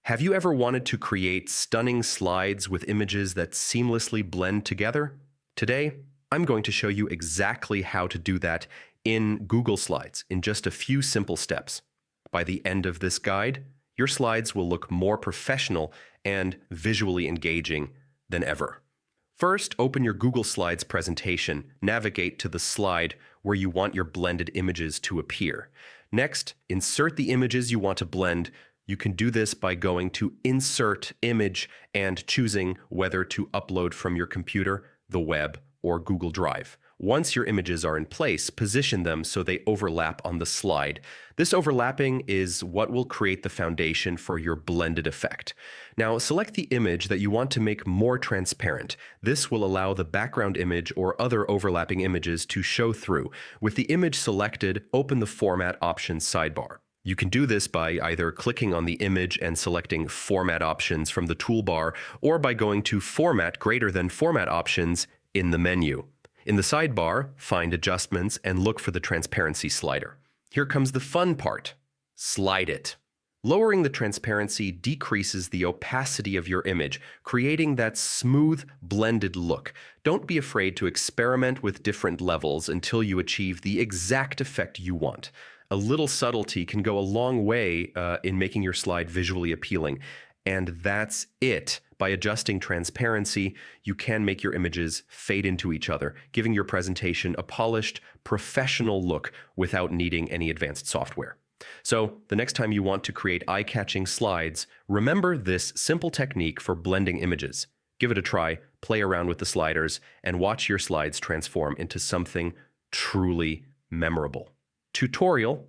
Have you ever wanted to create stunning slides with images that seamlessly blend together? Today, I'm going to show you exactly how to do that in Google Slides in just a few simple steps. By the end of this guide, your slides will look more professional and visually engaging than ever. First, open your Google Slides presentation, navigate to the slide where you want your blended images to appear. Next, insert the images you want to blend. You can do this by going to Insert Image and choosing whether to upload from your computer, the web, or Google Drive. Once your images are in place, position them so they overlap on the slide. This overlapping is what will create the foundation for your blended effect. Now, select the image that you want to make more transparent. This will allow the background image or other overlapping images to show through. With the image selected, open the Format Options sidebar. You can do this by either clicking on the image and selecting Format Options from the toolbar, or by going to Format greater than Format Options in the menu. In the sidebar, find Adjustments and look for the Transparency slider. Here comes the fun part. Slide it. Lowering the transparency decreases the opacity of your image, creating that smooth, blended look. Don't be afraid to experiment with different levels until you achieve the exact effect you want. A little subtlety can go a long way in making your slide visually appealing. And that's it. By adjusting transparency, you can make your images fade into each other, giving your presentation a polished, professional look without needing any advanced software. So, the next time you want to create eye-catching slides, remember this simple technique for blending images. Give it a try, play around with the sliders, and watch your slides transform into something truly memorable. Tutorial